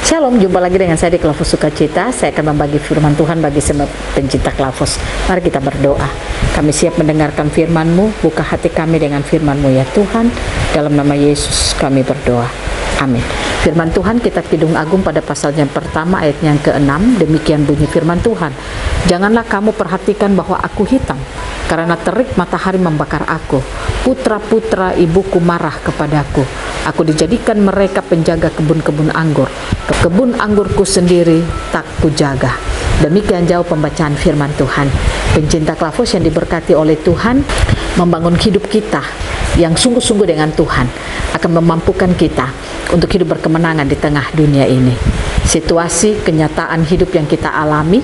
Shalom, jumpa lagi dengan saya di Klavos Sukacita. Saya akan membagi firman Tuhan bagi semua pencinta Klavos. Mari kita berdoa. Kami siap mendengarkan firman-Mu. Buka hati kami dengan firman-Mu ya Tuhan. Dalam nama Yesus kami berdoa. Amin. Firman Tuhan kitab Kidung Agung pada pasal yang pertama ayat yang ke-6. Demikian bunyi firman Tuhan. Janganlah kamu perhatikan bahwa aku hitam, karena terik matahari membakar aku. Putra-putra ibuku marah kepadaku. Aku dijadikan mereka penjaga kebun-kebun anggur. Kebun anggurku sendiri tak kujaga. Demikian jauh pembacaan firman Tuhan. Pencinta Klavos yang diberkati oleh Tuhan, membangun hidup kita yang sungguh-sungguh dengan Tuhan akan memampukan kita untuk hidup berkemenangan di tengah dunia ini. Situasi, kenyataan hidup yang kita alami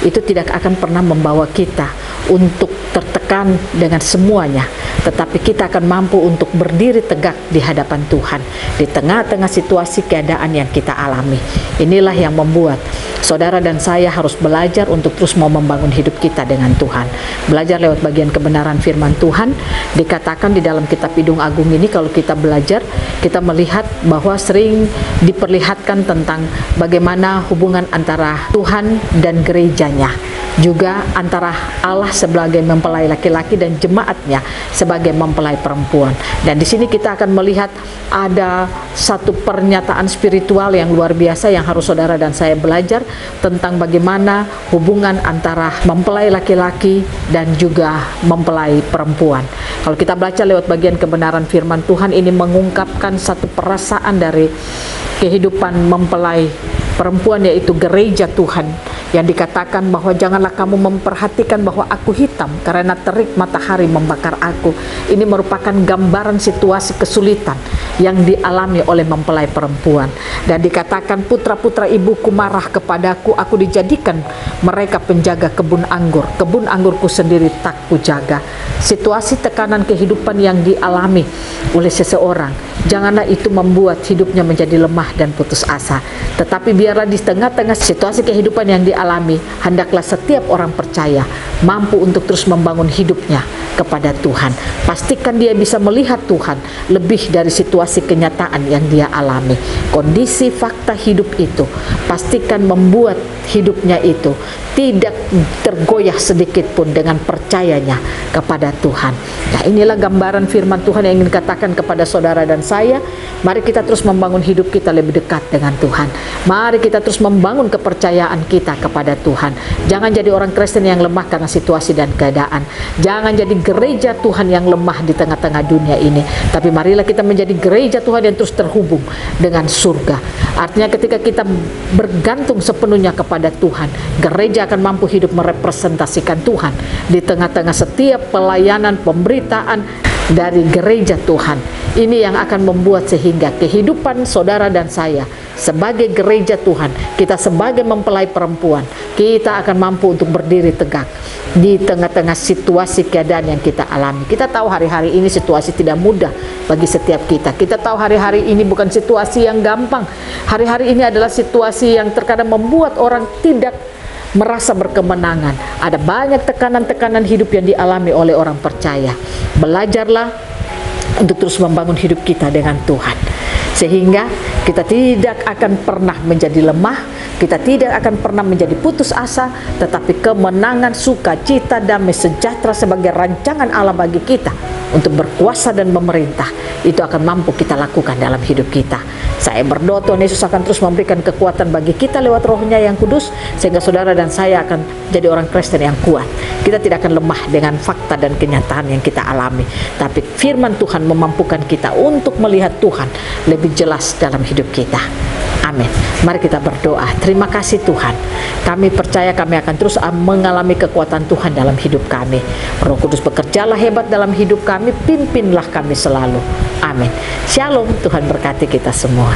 itu tidak akan pernah membawa kita untuk tertekan dengan semuanya, tetapi kita akan mampu untuk berdiri tegak di hadapan Tuhan di tengah-tengah situasi keadaan yang kita alami. Inilah yang membuat saudara dan saya harus belajar untuk terus mau membangun hidup kita dengan Tuhan. Belajar lewat bagian kebenaran firman Tuhan. Dikatakan di dalam kitab Kidung Agung ini, kalau kita belajar, kita melihat bahwa sering diperlihatkan tentang bagaimana hubungan antara Tuhan dan gerejanya, juga antara Allah sebagai mempelai laki-laki dan jemaatnya sebagai mempelai perempuan. Dan di sini kita akan melihat ada satu pernyataan spiritual yang luar biasa yang harus saudara dan saya belajar tentang bagaimana hubungan antara mempelai laki-laki dan juga mempelai perempuan. Kalau kita baca lewat bagian kebenaran firman Tuhan, ini mengungkapkan satu perasaan dari kehidupan mempelai perempuan, yaitu gereja Tuhan, yang dikatakan bahwa janganlah kamu memperhatikan bahwa aku hitam, karena terik matahari membakar aku. Ini merupakan gambaran situasi kesulitan yang dialami oleh mempelai perempuan. Dan dikatakan putra-putra ibuku marah kepadaku, aku dijadikan mereka penjaga kebun anggur. Kebun anggurku sendiri tak kujaga. Situasi tekanan kehidupan yang dialami oleh seseorang, janganlah itu membuat hidupnya menjadi lemah dan putus asa. Tetapi biarlah di tengah-tengah situasi kehidupan yang dialami, hendaklah setiap orang percaya mampu untuk terus membangun hidupnya kepada Tuhan. Pastikan dia bisa melihat Tuhan lebih dari situasi kenyataan yang dia alami. Kondisi fakta hidup itu pastikan membuat hidupnya itu tidak tergoyah sedikit pun dengan percayanya kepada Tuhan. Nah, inilah gambaran firman Tuhan yang ingin katakan kepada saudara dan saya. Mari kita terus membangun hidup kita lebih dekat dengan Tuhan. Mari kita terus membangun kepercayaan kita kepada Tuhan. Jangan jadi orang Kristen yang lemah karena situasi dan keadaan. Jangan jadi gereja Tuhan yang lemah di tengah-tengah dunia ini. Tapi marilah kita menjadi gereja Tuhan yang terus terhubung dengan surga. Artinya ketika kita bergantung sepenuhnya kepada Tuhan, gereja akan mampu hidup merepresentasikan Tuhan di tengah-tengah setiap pelayanan pemberitaan dari gereja Tuhan. Ini yang akan membuat sehingga kehidupan saudara dan saya sebagai gereja Tuhan, kita sebagai mempelai perempuan, kita akan mampu untuk berdiri tegak di tengah-tengah situasi keadaan yang kita alami. Kita tahu hari-hari ini situasi tidak mudah bagi setiap kita. Kita tahu hari-hari ini bukan situasi yang gampang. Hari-hari ini adalah situasi yang terkadang membuat orang tidak merasa berkemenangan. Ada banyak tekanan-tekanan hidup yang dialami oleh orang percaya. Belajarlah untuk terus membangun hidup kita dengan Tuhan, sehingga kita tidak akan pernah menjadi lemah, kita tidak akan pernah menjadi putus asa, tetapi kemenangan, sukacita, damai sejahtera sebagai rancangan Allah bagi kita untuk berkuasa dan memerintah, itu akan mampu kita lakukan dalam hidup kita. Saya berdoa Tuhan Yesus akan terus memberikan kekuatan bagi kita lewat Roh-Nya yang kudus, sehingga saudara dan saya akan jadi orang Kristen yang kuat. Kita tidak akan lemah dengan fakta dan kenyataan yang kita alami, tapi firman Tuhan memampukan kita untuk melihat Tuhan lebih jelas dalam hidup kita. Amin. Mari kita berdoa. Terima kasih Tuhan. Kami percaya kami akan terus mengalami kekuatan Tuhan dalam hidup kami. Roh Kudus bekerjalah hebat dalam hidup kami, pimpinlah kami selalu. Amin. Shalom. Tuhan berkati kita semua.